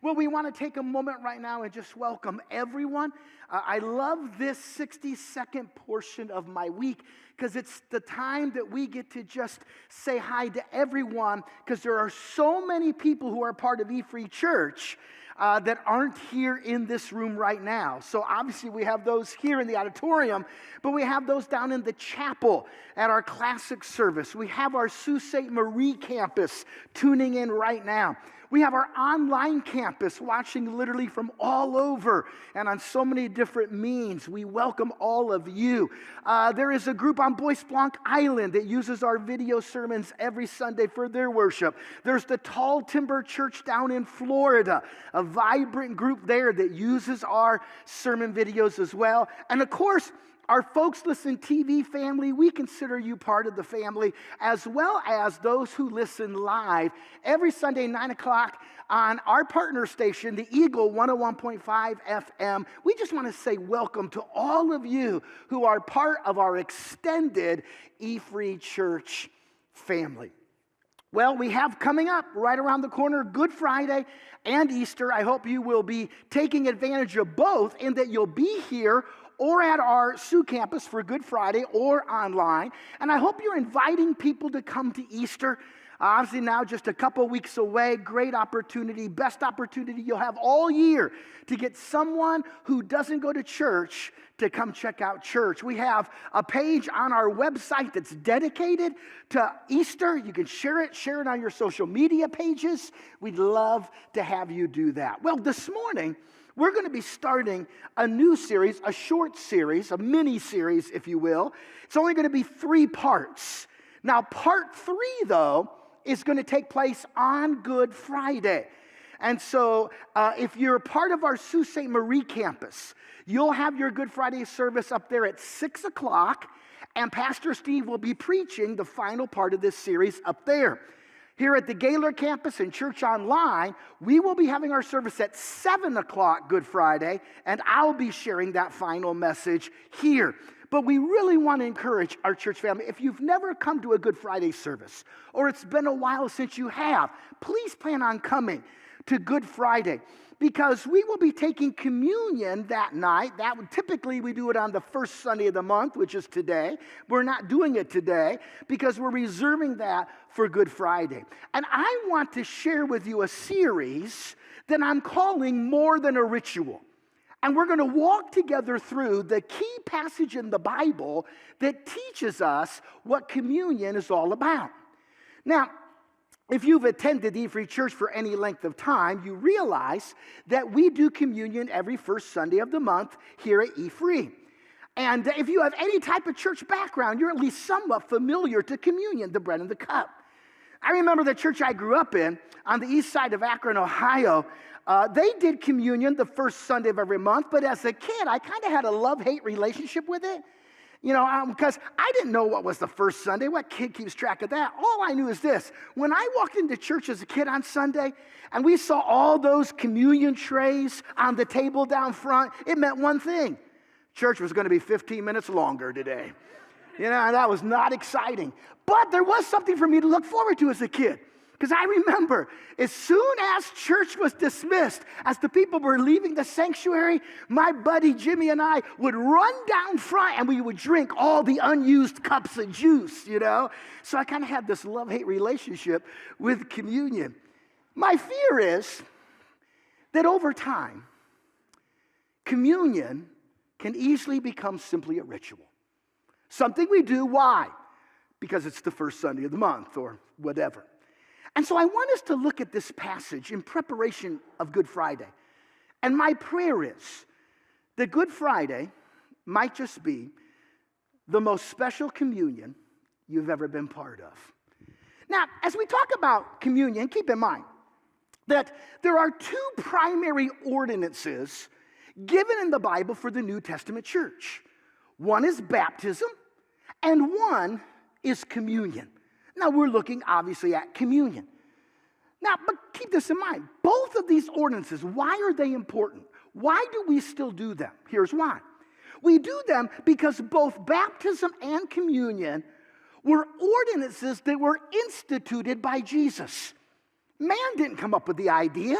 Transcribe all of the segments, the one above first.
Well, we want to take a moment right now and just welcome everyone. I love this 60-second portion of my week because it's the time that we get to just say hi to everyone, because there are so many people who are part of E-Free Church that aren't here in this room right now. So obviously we have those here in the auditorium, but we have those down in the chapel at our classic service. We have our Sault Ste. Marie campus tuning in right now. We have our online campus watching literally from all over and on so many different means. We welcome all of you. There is a group on Bois Blanc Island that uses our video sermons every Sunday for their worship. There's the Tall Timber Church down in Florida, a vibrant group there that uses our sermon videos as well. And of course, our Folks Listen TV family, we consider you part of the family, as well as those who listen live every Sunday, 9 o'clock on our partner station, the Eagle 101.5 FM. We just want to say welcome to all of you who are part of our extended E-Free Church family. Well, we have coming up right around the corner Good Friday and Easter. I hope you will be taking advantage of both, and that you'll be here or at our Sioux campus for Good Friday or online. And I hope you're inviting people to come to Easter. Obviously now just a couple weeks away, great opportunity, best opportunity you'll have all year to get someone who doesn't go to church to come check out church. We have a page on our website that's dedicated to Easter. You can share it on your social media pages. We'd love to have you do that. Well, this morning, we're going to be starting a new series, a short series, a mini series, if you will. It's only going to be 3 parts. Now, part 3, though, is going to take place on Good Friday. And so if you're part of our Sault Ste. Marie campus, you'll have your Good Friday service up there at 6 o'clock, and Pastor Steve will be preaching the final part of this series up there. Here at the Gaylord campus and Church Online, we will be having our service at 7 o'clock Good Friday, and I'll be sharing that final message here. But we really want to encourage our church family, if you've never come to a Good Friday service, or it's been a while since you have, please plan on coming to Good Friday, because we will be taking communion that night. Typically we do it on the first Sunday of the month, which is today. We're not doing it today because we're reserving that for Good Friday. And I want to share with you a series that I'm calling More Than a Ritual. And we're going to walk together through the key passage in the Bible that teaches us what communion is all about. Now, if you've attended E-Free Church for any length of time, you realize that we do communion every first Sunday of the month here at E-Free. And if you have any type of church background, you're at least somewhat familiar to communion, the bread and the cup. I remember the church I grew up in on the east side of Akron, Ohio. They did communion the first Sunday of every month, but as a kid, I kind of had a love-hate relationship with it. You know, because I didn't know what was the first Sunday. What kid keeps track of that? All I knew is this. When I walked into church as a kid on Sunday, and we saw all those communion trays on the table down front, it meant one thing. Church was going to be 15 minutes longer today. You know, and that was not exciting. But there was something for me to look forward to as a kid. Because I remember, as soon as church was dismissed, as the people were leaving the sanctuary, my buddy Jimmy and I would run down front and we would drink all the unused cups of juice, you know. So I kind of had this love-hate relationship with communion. My fear is that over time, communion can easily become simply a ritual. Something we do, why? Because it's the first Sunday of the month or whatever. And so I want us to look at this passage in preparation of Good Friday. And my prayer is that Good Friday might just be the most special communion you've ever been part of. Now, as we talk about communion, keep in mind that there are 2 primary ordinances given in the Bible for the New Testament church. One is baptism, and one is communion. Now, we're looking obviously at communion. Now, but keep this in mind. Both of these ordinances, why are they important? Why do we still do them? Here's why. We do them because both baptism and communion were ordinances that were instituted by Jesus. Man didn't come up with the idea.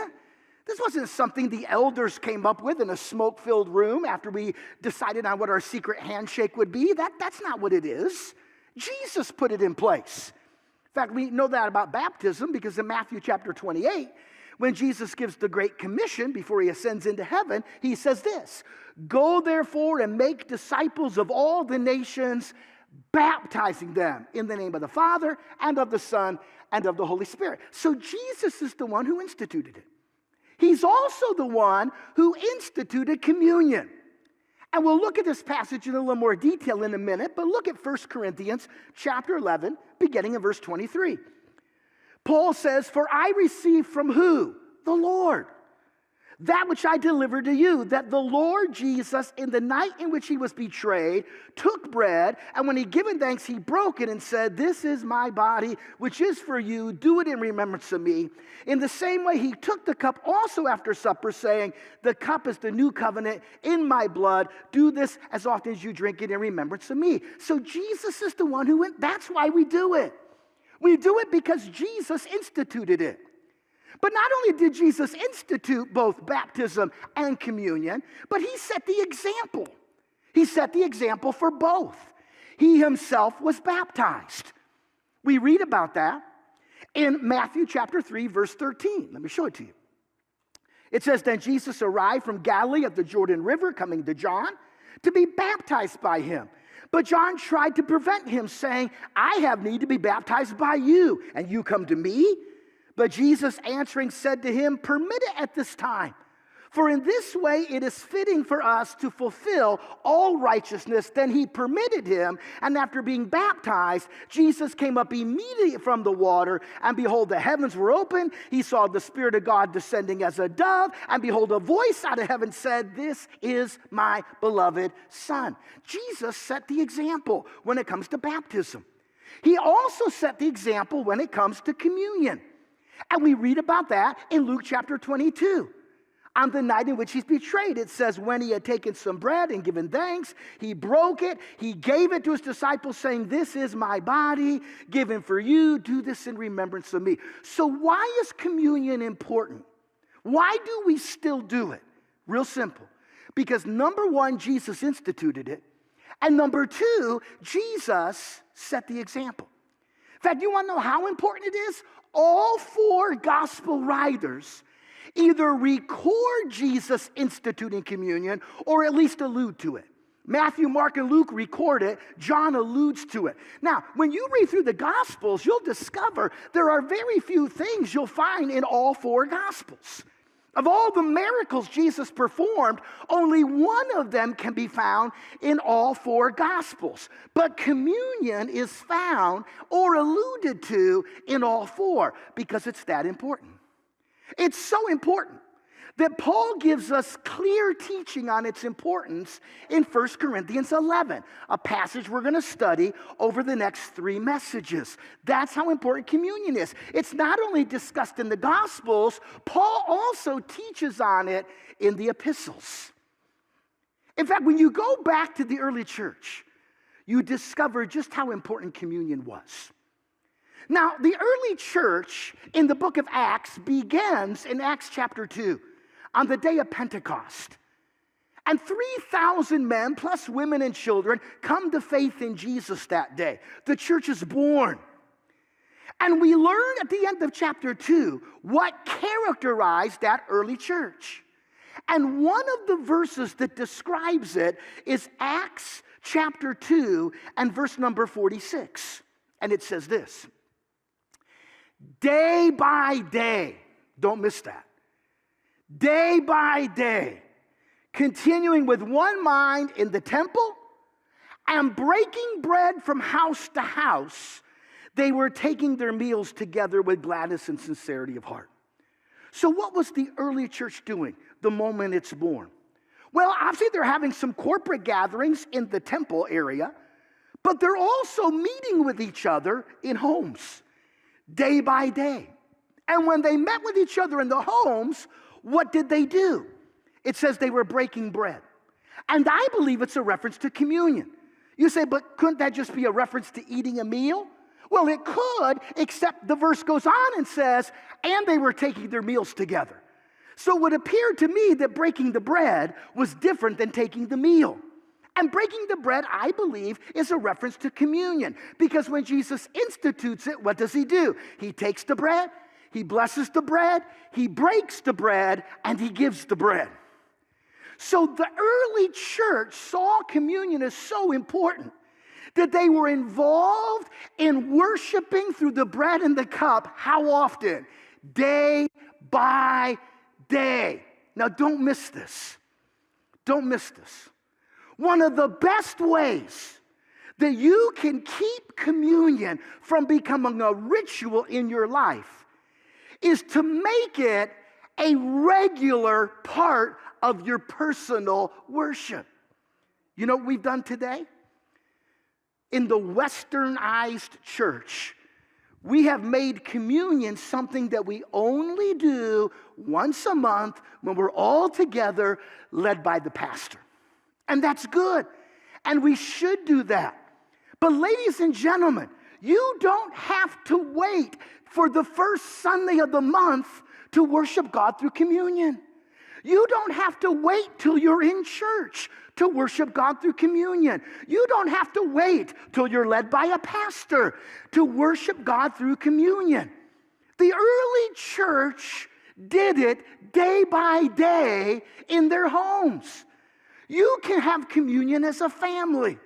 This wasn't something the elders came up with in a smoke-filled room after we decided on what our secret handshake would be. That's not what it is. Jesus put it in place. In fact, we know that about baptism because in Matthew chapter 28, when Jesus gives the Great Commission before he ascends into heaven, he says this, "Go therefore and make disciples of all the nations, baptizing them in the name of the Father and of the Son and of the Holy Spirit." So Jesus is the one who instituted it. He's also the one who instituted communion. And we'll look at this passage in a little more detail in a minute, but look at 1 Corinthians chapter 11, beginning in verse 23. Paul says, "For I received from" who? The Lord. "That which I delivered to you, that the Lord Jesus, in the night in which he was betrayed, took bread, and when he given thanks, he broke it and said, 'This is my body, which is for you. Do it in remembrance of me.' In the same way, he took the cup also after supper, saying, 'The cup is the new covenant in my blood. Do this as often as you drink it in remembrance of me.'" So Jesus is the one who went. That's why we do it. We do it because Jesus instituted it. But not only did Jesus institute both baptism and communion, but he set the example. He set the example for both. He himself was baptized. We read about that in Matthew chapter 3, verse 13. Let me show it to you. It says, "Then Jesus arrived from Galilee at the Jordan River, coming to John, to be baptized by him. But John tried to prevent him, saying, 'I have need to be baptized by you, and you come to me?' But Jesus answering said to him, 'Permit it at this time. For in this way it is fitting for us to fulfill all righteousness.' Then he permitted him, and after being baptized, Jesus came up immediately from the water, and behold, the heavens were opened. He saw the Spirit of God descending as a dove, and behold, a voice out of heaven said, 'This is my beloved Son.'" Jesus set the example when it comes to baptism. He also set the example when it comes to communion. And we read about that in Luke chapter 22. On the night in which he's betrayed, it says, "When he had taken some bread and given thanks, he broke it. He gave it to his disciples, saying, 'This is my body given for you. Do this in remembrance of me.'" So why is communion important? Why do we still do it? Real simple. Because number one, Jesus instituted it. And number two, Jesus set the example. In fact, you want to know how important it is? All four gospel writers either record Jesus instituting communion or at least allude to it. Matthew, Mark, and Luke record it. John alludes to it. Now, when you read through the Gospels, you'll discover there are very few things you'll find in all four Gospels. Of all the miracles Jesus performed, only one of them can be found in all four Gospels. But communion is found or alluded to in all four because it's that important. It's so important that Paul gives us clear teaching on its importance in 1 Corinthians 11, a passage we're going to study over the next 3 messages. That's how important communion is. It's not only discussed in the Gospels, Paul also teaches on it in the epistles. In fact, when you go back to the early church, you discover just how important communion was. Now, the early church in the book of Acts begins in Acts chapter 2 on the day of Pentecost. And 3,000 men plus women and children come to faith in Jesus that day. The church is born. And we learn at the end of chapter 2 what characterized that early church. And one of the verses that describes it is Acts chapter 2 and verse number 46. And it says this: "Day by day," don't miss that, "day by day, continuing with one mind in the temple and breaking bread from house to house, they were taking their meals together with gladness and sincerity of heart." So what was the early church doing the moment it's born? Well, obviously they're having some corporate gatherings in the temple area, but they're also meeting with each other in homes, day by day. And when they met with each other in the homes, what did they do? It says they were breaking bread. And I believe it's a reference to communion. You say, but couldn't that just be a reference to eating a meal? Well, it could, except the verse goes on and says, and they were taking their meals together. So it would appear to me that breaking the bread was different than taking the meal. And breaking the bread, I believe, is a reference to communion. Because when Jesus institutes it, what does he do? He takes the bread, he blesses the bread, he breaks the bread, and he gives the bread. So the early church saw communion as so important that they were involved in worshiping through the bread and the cup. How often? Day by day. Now don't miss this. Don't miss this. One of the best ways that you can keep communion from becoming a ritual in your life is to make it a regular part of your personal worship. You know what we've done today? In the westernized church, we have made communion something that we only do once a month when we're all together, led by the pastor. And that's good. And we should do that. But ladies and gentlemen, you don't have to wait for the first Sunday of the month to worship God through communion. You don't have to wait till you're in church to worship God through communion. You don't have to wait till you're led by a pastor to worship God through communion. The early church did it day by day in their homes. You can have communion as a family.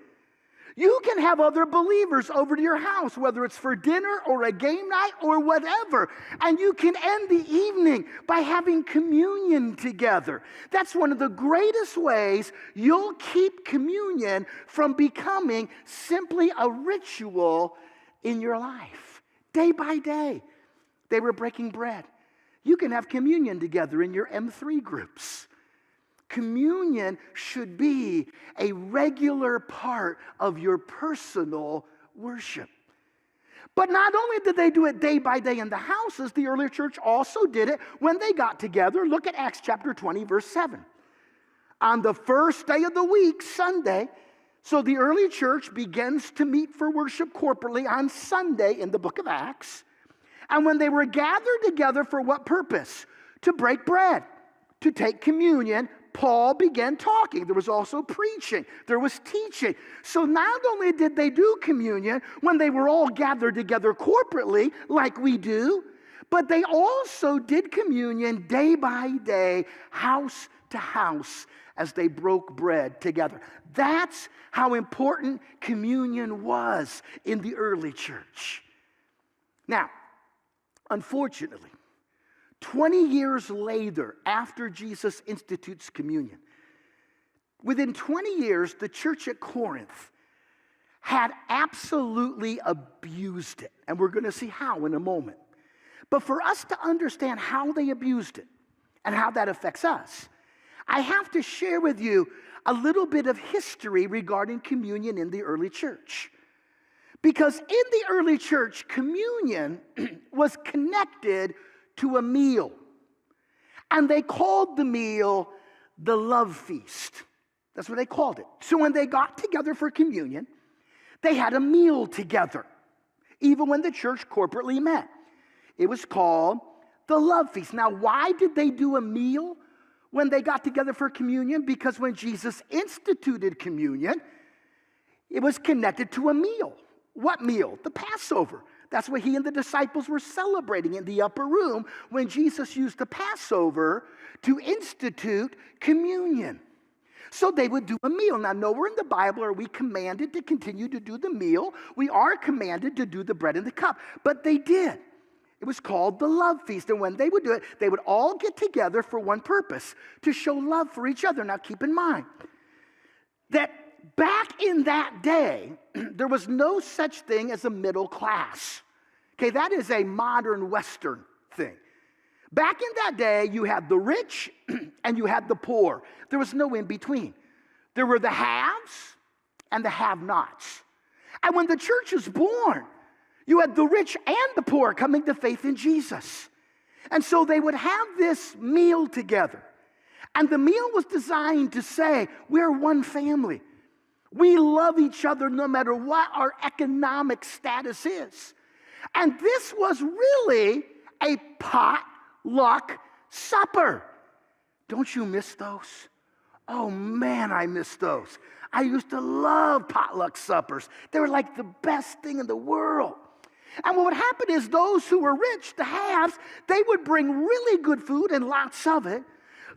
You can have other believers over to your house, whether it's for dinner or a game night or whatever. And you can end the evening by having communion together. That's one of the greatest ways you'll keep communion from becoming simply a ritual in your life. Day by day, they were breaking bread. You can have communion together in your M3 groups. Communion should be a regular part of your personal worship. But not only did they do it day by day in the houses, the early church also did it when they got together. Look at Acts chapter 20, verse 7. On the first day of the week, Sunday, so the early church begins to meet for worship corporately on Sunday in the book of Acts. And when they were gathered together for what purpose? To break bread, to take communion, Paul began talking. There was also preaching. There was teaching. So not only did they do communion when they were all gathered together corporately, like we do, but they also did communion day by day, house to house, as they broke bread together. That's how important communion was in the early church. Now, unfortunately, 20 years later, after Jesus institutes communion, within 20 years, the church at Corinth had absolutely abused it. And we're going to see how in a moment. But for us to understand how they abused it and how that affects us, I have to share with you a little bit of history regarding communion in the early church. Because in the early church, communion was connected to a meal. And they called the meal the love feast. That's what they called it. So when they got together for communion, they had a meal together, even when the church corporately met. It was called the love feast. Now, why did they do a meal when they got together for communion? Because when Jesus instituted communion, it was connected to a meal. What meal? The Passover. That's what he and the disciples were celebrating in the upper room when Jesus used the Passover to institute communion. So they would do a meal. Now, nowhere in the Bible are we commanded to continue to do the meal. We are commanded to do the bread and the cup. But they did. It was called the love feast. And when they would do it, they would all get together for one purpose, to show love for each other. Now, keep in mind that back in that day, there was no such thing as a middle class. Okay, that is a modern Western thing. Back in that day, you had the rich and you had the poor. There was no in between. There were the haves and the have-nots. And when the church was born, you had the rich and the poor coming to faith in Jesus. And so they would have this meal together. And the meal was designed to say, we're one family. We love each other no matter what our economic status is. And this was really a potluck supper. Don't you miss those? Oh man, I miss those. I used to love potluck suppers. They were like the best thing in the world. And what would happen is those who were rich, the haves, they would bring really good food and lots of it.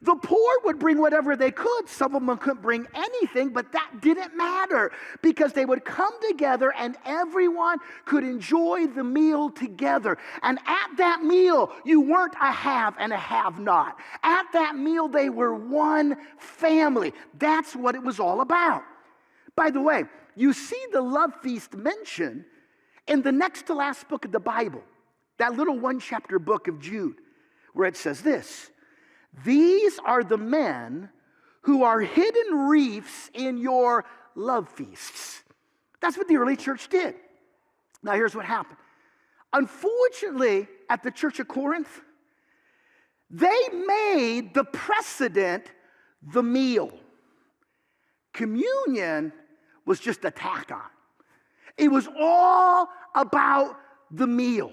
The poor would bring whatever they could. Some of them couldn't bring anything, but that didn't matter because they would come together and everyone could enjoy the meal together. And at that meal, you weren't a have and a have not. At that meal, they were one family. That's what it was all about. By the way, you see the love feast mentioned in the next to last book of the Bible, that little one-chapter book of Jude, where it says this: these are the men who are hidden reefs in your love feasts. That's what the early church did. Now here's what happened. Unfortunately, at the church of Corinth, they made the precedent the meal. Communion was just a tack on. It was all about the meal.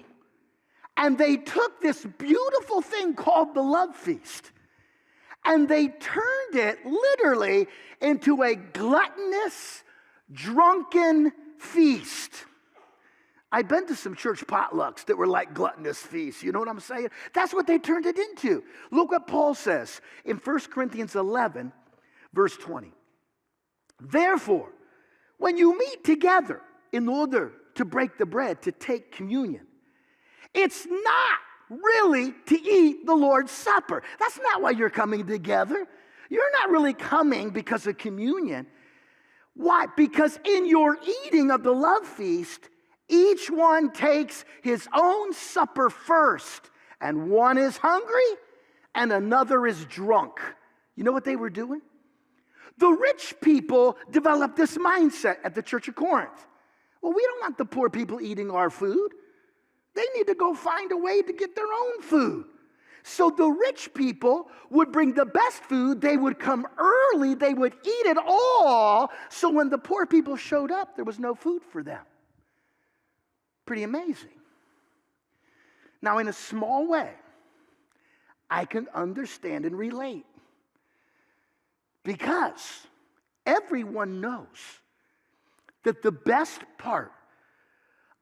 And they took this beautiful thing called the love feast, and they turned it literally into a gluttonous, drunken feast. I've been to some church potlucks that were like gluttonous feasts. You know what I'm saying? That's what they turned it into. Look what Paul says in 1 Corinthians 11, verse 20. Therefore, when you meet together in order to break the bread, to take communion, it's not really to eat the Lord's Supper. That's not why you're coming together. You're not really coming because of communion. Why? Because in your eating of the love feast, each one takes his own supper first, and one is hungry and another is drunk. You know what they were doing? The rich people developed this mindset at the church of Corinth. Well, we don't want the poor people eating our food. They need to go find a way to get their own food. So the rich people would bring the best food. They would come early. They would eat it all. So when the poor people showed up, there was no food for them. Pretty amazing. Now, in a small way, I can understand and relate. Because everyone knows that the best part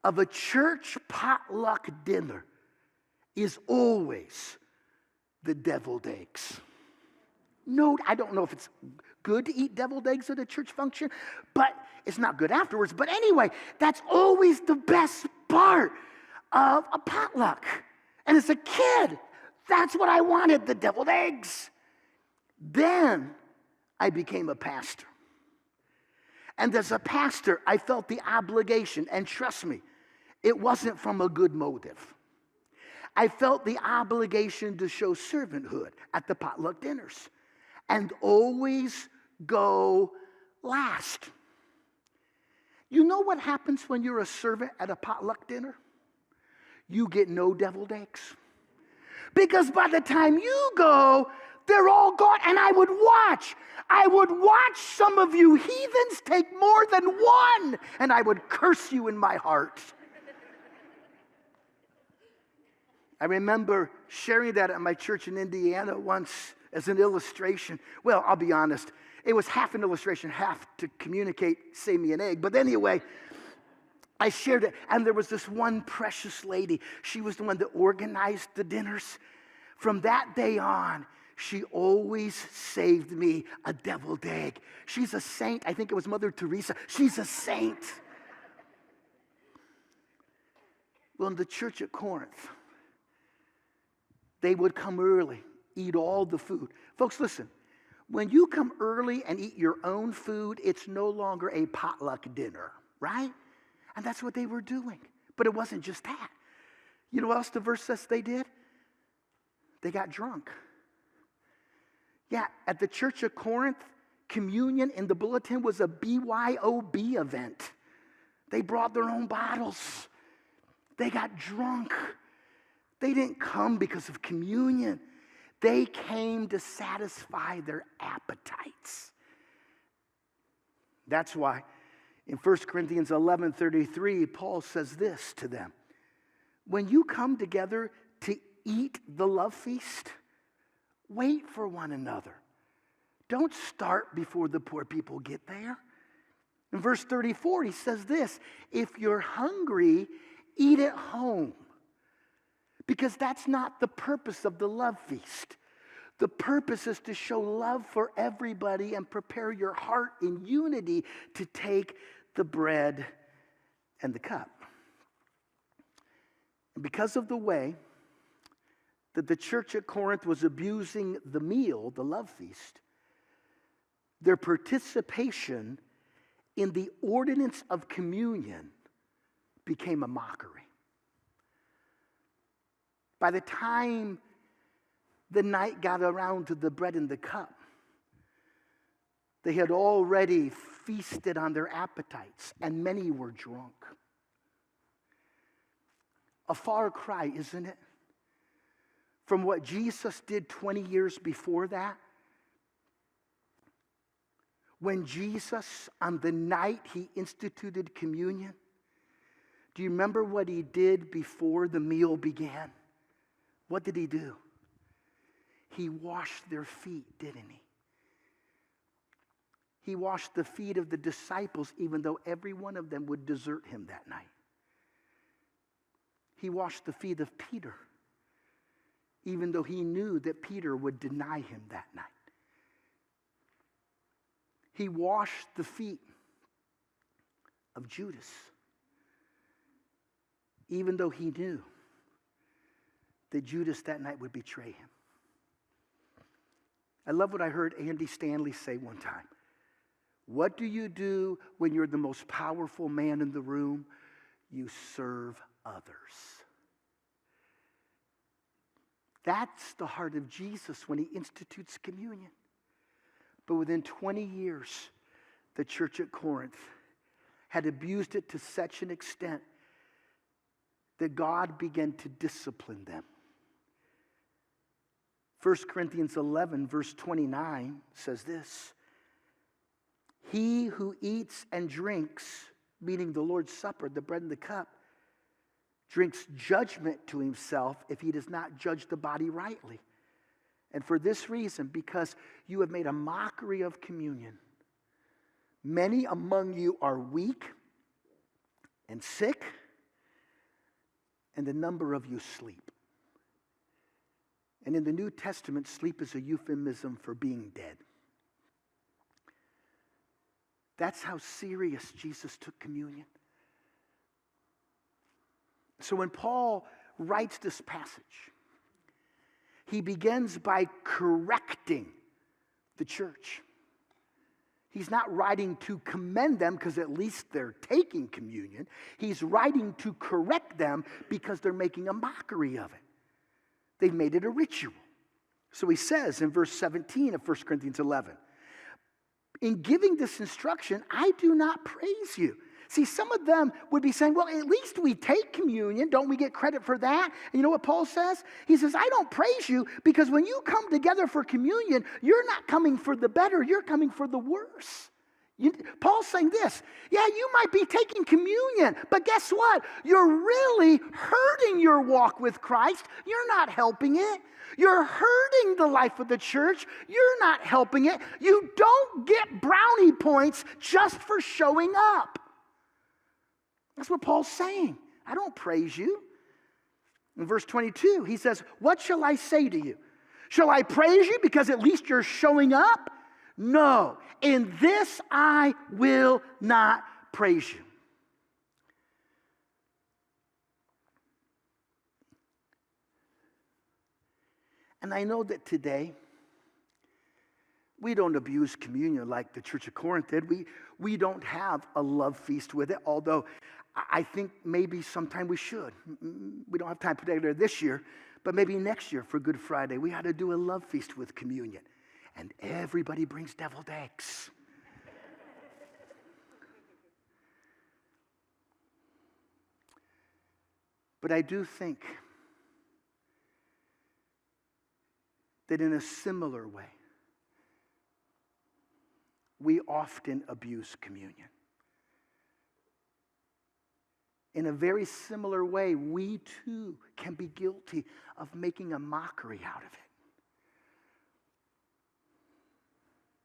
of a church potluck dinner is always the deviled eggs. No, I don't know if it's good to eat deviled eggs at a church function, but it's not good afterwards. But anyway, that's always the best part of a potluck. And as a kid, that's what I wanted, the deviled eggs. Then I became a pastor. And as a pastor, I felt the obligation, and trust me, it wasn't from a good motive. I felt the obligation to show servanthood at the potluck dinners and always go last. You know what happens when you're a servant at a potluck dinner? You get no deviled eggs. Because by the time you go, they're all gone. And I would watch some of you heathens take more than one, and I would curse you in my heart. I remember sharing that at my church in Indiana once as an illustration. Well, I'll be honest, it was half an illustration, half to communicate, save me an egg. But anyway, I shared it, and there was this one precious lady. She was the one that organized the dinners. From that day on, she always saved me a deviled egg. She's a saint. I think it was Mother Teresa. She's a saint. Well, in the church at Corinth, they would come early, eat all the food. Folks, listen. When you come early and eat your own food, it's no longer a potluck dinner, right? And that's what they were doing. But it wasn't just that. You know what else the verse says they did? They got drunk. Yeah, at the church of Corinth, communion in the bulletin was a BYOB event. They brought their own bottles. They got drunk. They didn't come because of communion. They came to satisfy their appetites. That's why in 1 Corinthians 11:33, Paul says this to them. When you come together to eat the love feast, Wait for one another. Don't start before the poor people get there. In verse 34, he says this, if you're hungry, eat at home. Because that's not the purpose of the love feast. The purpose is to show love for everybody and prepare your heart in unity to take the bread and the cup. And because of the way that the church at Corinth was abusing the meal, the love feast, their participation in the ordinance of communion became a mockery. By the time the night got around to the bread and the cup, they had already feasted on their appetites, and many were drunk. A far cry, isn't it? From what Jesus did 20 years before that. When Jesus, on the night he instituted communion, do you remember what he did before the meal began? What did he do? He washed their feet, didn't he? He washed the feet of the disciples, even though every one of them would desert him that night. He washed the feet of Peter, even though he knew that Peter would deny him that night. He washed the feet of Judas, even though he knew that Judas that night would betray him. I love what I heard Andy Stanley say one time. What do you do when you're the most powerful man in the room? You serve others. That's the heart of Jesus when he institutes communion. But within 20 years, the church at Corinth had abused it to such an extent that God began to discipline them. 1 Corinthians 11, verse 29 says this, he who eats and drinks, meaning the Lord's Supper, the bread and the cup, drinks judgment to himself if he does not judge the body rightly. And for this reason, because you have made a mockery of communion, many among you are weak and sick, and a number of you sleep. And in the New Testament, sleep is a euphemism for being dead. That's how serious Jesus took communion. So when Paul writes this passage, he begins by correcting the church. He's not writing to commend them because at least they're taking communion. He's writing to correct them because they're making a mockery of it. They've made it a ritual. So he says in verse 17 of 1 Corinthians 11, in giving this instruction, I do not praise you. See, some of them would be saying, well, at least we take communion. Don't we get credit for that? And you know what Paul says? He says, I don't praise you because when you come together for communion, you're not coming for the better, you're coming for the worse. Paul's saying this, yeah, you might be taking communion, but guess what? You're really hurting your walk with Christ. You're not helping it. You're hurting the life of the church. You're not helping it. You don't get brownie points just for showing up. That's what Paul's saying. I don't praise you. In verse 22, he says, what shall I say to you? Shall I praise you because at least you're showing up? No, in this I will not praise you. And I know that today, we don't abuse communion like the Church of Corinth did. We don't have a love feast with it, although I think maybe sometime we should. We don't have time to put together this year, but maybe next year for Good Friday, we ought to do a love feast with communion. And everybody brings deviled eggs. But I do think that in a similar way, we often abuse communion. In a very similar way, we too can be guilty of making a mockery out of it.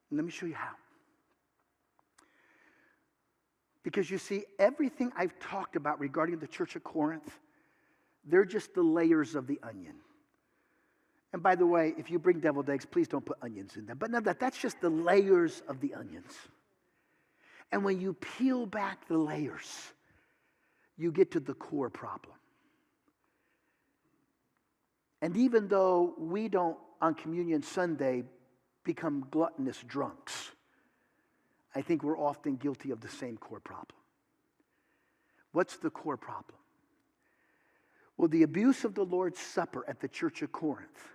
And let me show you how. Because you see, everything I've talked about regarding the church of Corinth, they're just the layers of the onion. And by the way, if you bring deviled eggs, please don't put onions in them. But no, that's just the layers of the onions. And when you peel back the layers, you get to the core problem. And even though we don't, on Communion Sunday, become gluttonous drunks, I think we're often guilty of the same core problem. What's the core problem? Well, the abuse of the Lord's Supper at the church of Corinth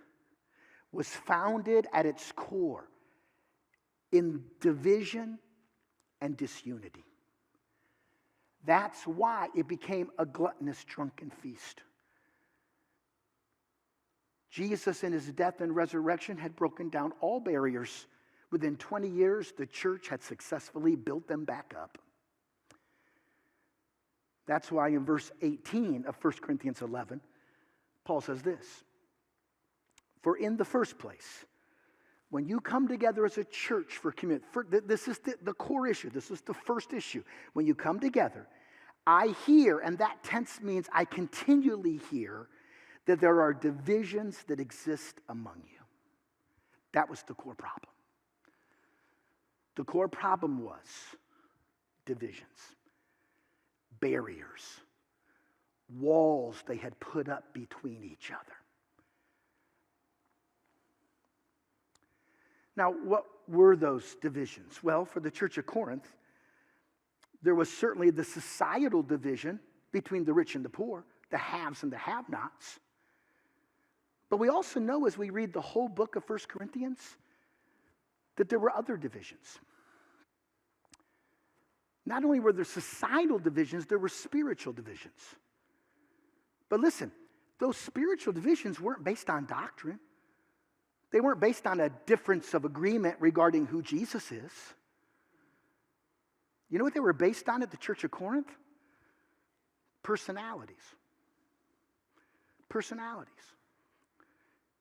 was founded at its core in division and disunity. That's why it became a gluttonous, drunken feast. Jesus, in his death and resurrection, had broken down all barriers. Within 20 years, the church had successfully built them back up. That's why in verse 18 of 1 Corinthians 11, Paul says this: "For in the first place, when you come together as a church for communion," this is the core issue. This is the first issue. When you come together, I hear, and that tense means I continually hear, that there are divisions that exist among you. That was the core problem. The core problem was divisions, barriers, walls they had put up between each other. Now, what were those divisions? Well, for the church of Corinth, there was certainly the societal division between the rich and the poor, the haves and the have-nots. But we also know, as we read the whole book of 1 Corinthians, that there were other divisions. Not only were there societal divisions, there were spiritual divisions. But listen, those spiritual divisions weren't based on doctrine. They weren't based on a difference of agreement regarding who Jesus is. You know what they were based on at the church of Corinth? Personalities. Personalities.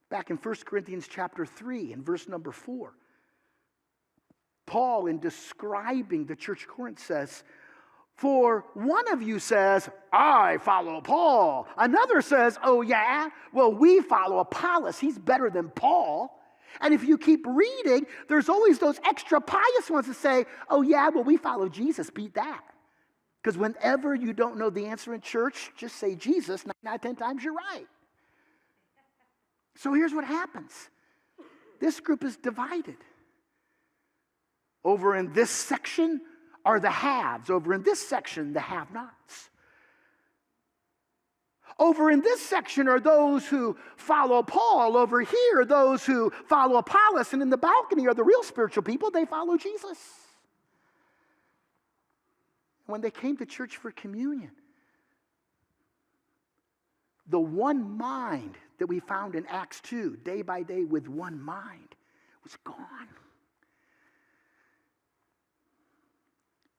Back in 1 Corinthians chapter 3 and verse number 4, Paul, in describing the church of Corinth, says, "For one of you says, I follow Paul. Another says, oh yeah, well, we follow Apollos. He's better than Paul." And if you keep reading, there's always those extra pious ones that say, oh yeah, well, we follow Jesus. Beat that. Because whenever you don't know the answer in church, just say Jesus. 9 out of 10 times you're right. So here's what happens. This group is divided. Over in this section are the haves. Over in this section, the have-nots. Over in this section are those who follow Paul. Over here, those who follow Apollos. And in the balcony are the real spiritual people. They follow Jesus. When they came to church for communion, the one mind that we found in Acts 2, day by day with one mind, was gone.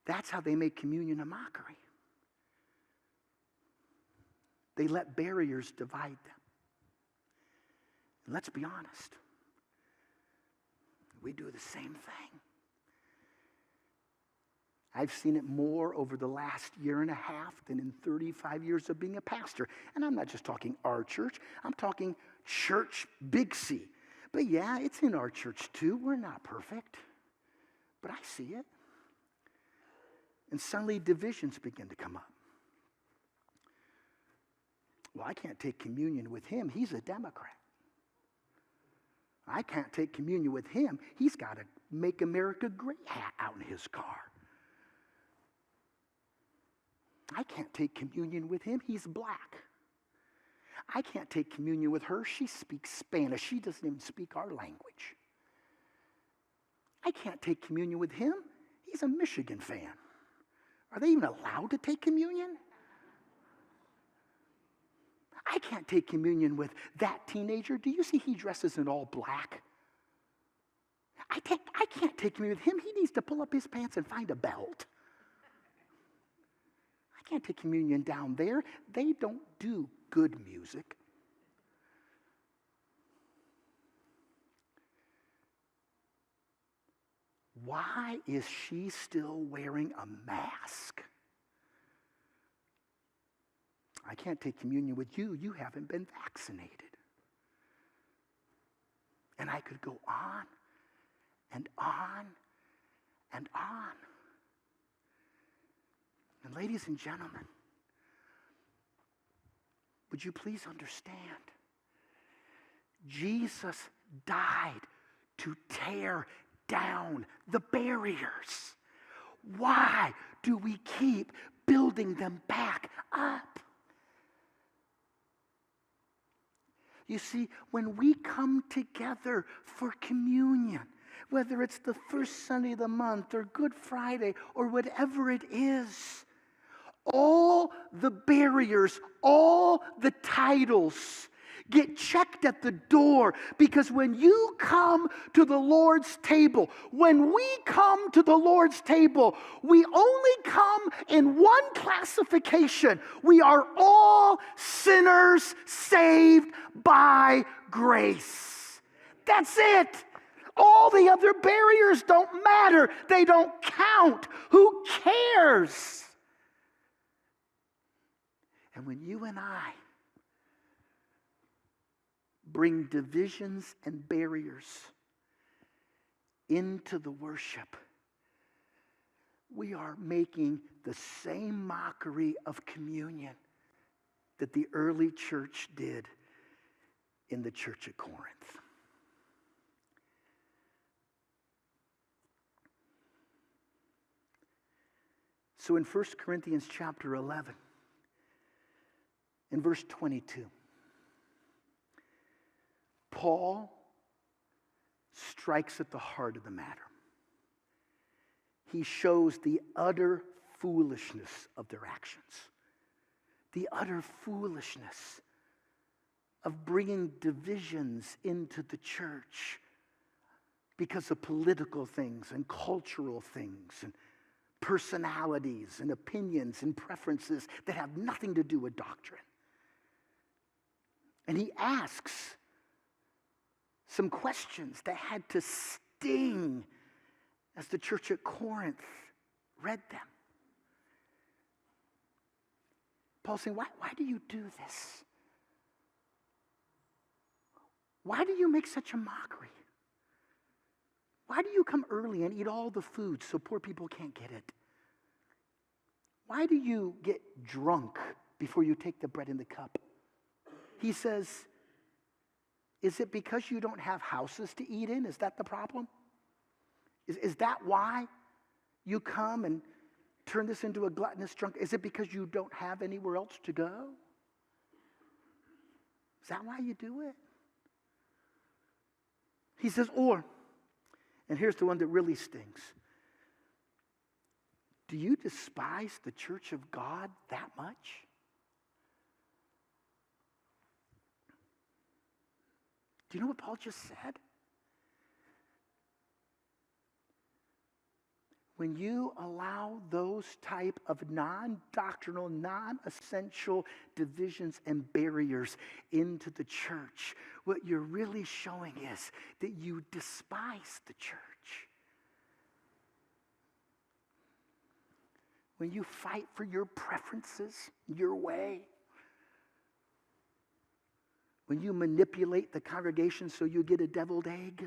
That's how they made communion a mockery. They let barriers divide them. And let's be honest, we do the same thing. I've seen it more over the last year and a half than in 35 years of being a pastor. And I'm not just talking our church. I'm talking church, big C. But yeah, it's in our church too. We're not perfect. But I see it. And suddenly divisions begin to come up. Well, I can't take communion with him. He's a Democrat. I can't take communion with him. He's got a Make America Great hat out in his car. I can't take communion with him. He's black. I can't take communion with her. She speaks Spanish. She doesn't even speak our language. I can't take communion with him. He's a Michigan fan. Are they even allowed to take communion? I can't take communion with that teenager. Do you see he dresses in all black? I can't take communion with him. He needs to pull up his pants and find a belt. I can't take communion down there. They don't do good music. why is she still wearing a mask? I can't take communion with you. You haven't been vaccinated. And I could go on and on and on. And ladies and gentlemen, would you please understand? Jesus died to tear down the barriers. Why do we keep building them back up? You see, when we come together for communion, whether it's the first Sunday of the month or Good Friday or whatever it is, all the barriers, all the titles get checked at the door, because when you come to the Lord's table, when we come to the Lord's table, we only come in one classification. We are all sinners saved by grace. That's it. All the other barriers don't matter. They don't count. Who cares? And when you and I bring divisions and barriers into the worship, we are making the same mockery of communion that the early church did in the church at Corinth. So in 1 Corinthians chapter 11, in verse 22, Paul strikes at the heart of the matter. He shows the utter foolishness of their actions. The utter foolishness of bringing divisions into the church because of political things and cultural things and personalities and opinions and preferences that have nothing to do with doctrine. And he asks some questions that had to sting as the church at Corinth read them. Paul's saying, why do you do this? Why do you make such a mockery? Why do you come early and eat all the food so poor people can't get it? Why do you get drunk before you take the bread and the cup? He says, is it because you don't have houses to eat in? Is that the problem? Is that why you come and turn this into a gluttonous drunk? Is it because you don't have anywhere else to go? Is that why you do it? He says, or, and here's the one that really stings. Do you despise the church of God that much? Do you know what Paul just said? When you allow those type of non-doctrinal, non-essential divisions and barriers into the church, what you're really showing is that you despise the church. When you fight for your preferences, your way, when you manipulate the congregation so you get a deviled egg,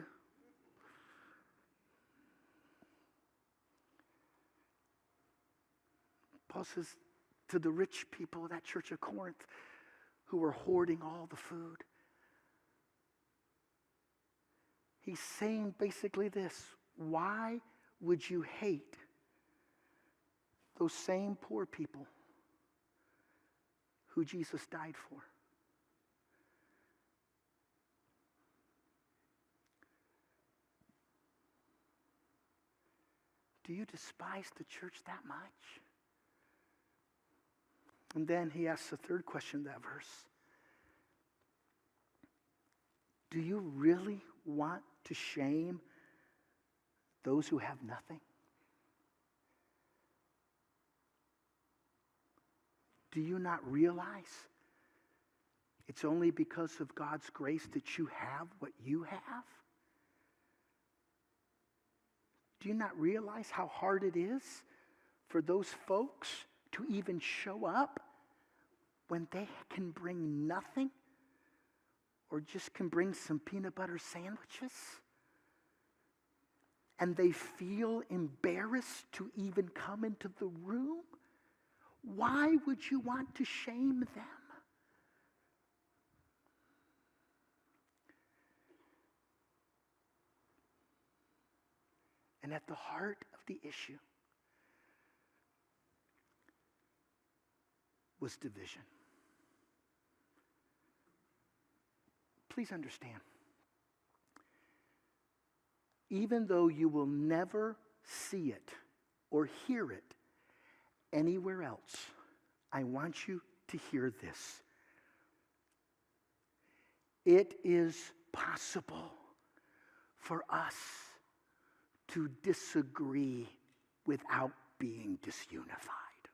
Paul says to the rich people of that church of Corinth who were hoarding all the food, he's saying basically this: why would you hate those same poor people who Jesus died for? Do you despise the church that much? And then he asks the third question in that verse. Do you really want to shame those who have nothing? Do you not realize it's only because of God's grace that you have what you have? Do Do you not realize how hard it is for those folks to even show up when they can bring nothing or just can bring some peanut butter sandwiches? And they feel embarrassed to even come into the room? Why would you want to shame them? And at the heart of the issue was division. Please understand, even though you will never see it or hear it anywhere else, I want you to hear this. It is possible for us to disagree without being disunified.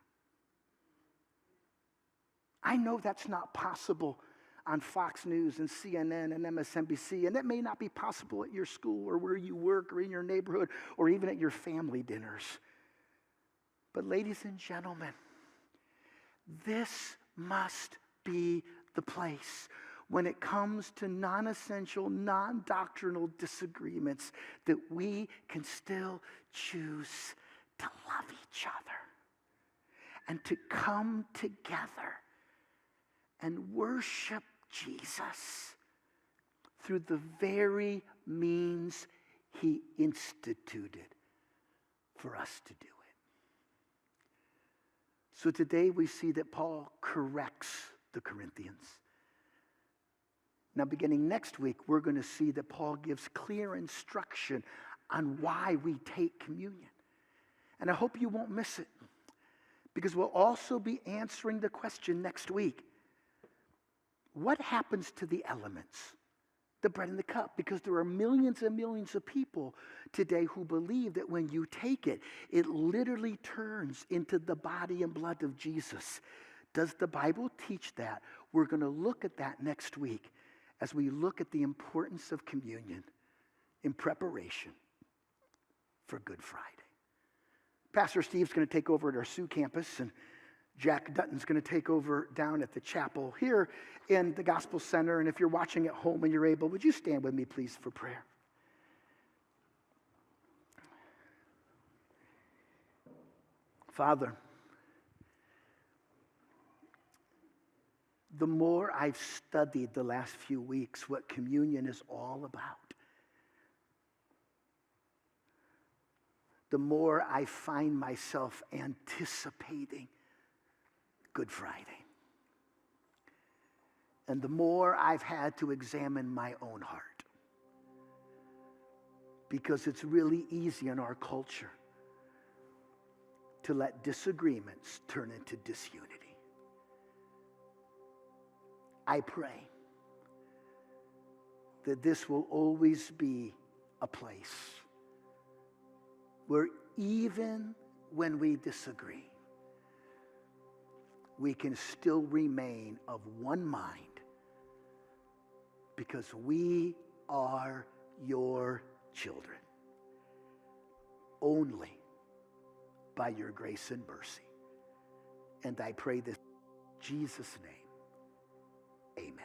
I know that's not possible on Fox News and CNN and MSNBC, and it may not be possible at your school or where you work or in your neighborhood or even at your family dinners. But ladies and gentlemen, this must be the place when it comes to non-essential, non-doctrinal disagreements that we can still choose to love each other and to come together and worship Jesus through the very means he instituted for us to do it. So today we see that Paul corrects the Corinthians. Now, beginning next week, we're going to see that Paul gives clear instruction on why we take communion. And I hope you won't miss it, because we'll also be answering the question next week: what happens to the elements, the bread and the cup? Because there are millions and millions of people today who believe that when you take it, it literally turns into the body and blood of Jesus. Does the Bible teach that? We're going to look at that next week as we look at the importance of communion in preparation for Good Friday. Pastor Steve's going to take over at our Sioux campus, and Jack Dutton's going to take over down at the chapel here in the Gospel Center. And if you're watching at home and you're able, would you stand with me, please, for prayer? Father, the more I've studied the last few weeks what communion is all about, the more I find myself anticipating Good Friday. And the more I've had to examine my own heart. Because it's really easy in our culture to let disagreements turn into disunity. I pray that this will always be a place where even when we disagree, we can still remain of one mind, because we are your children only by your grace and mercy. And I pray this in Jesus' name. Amen.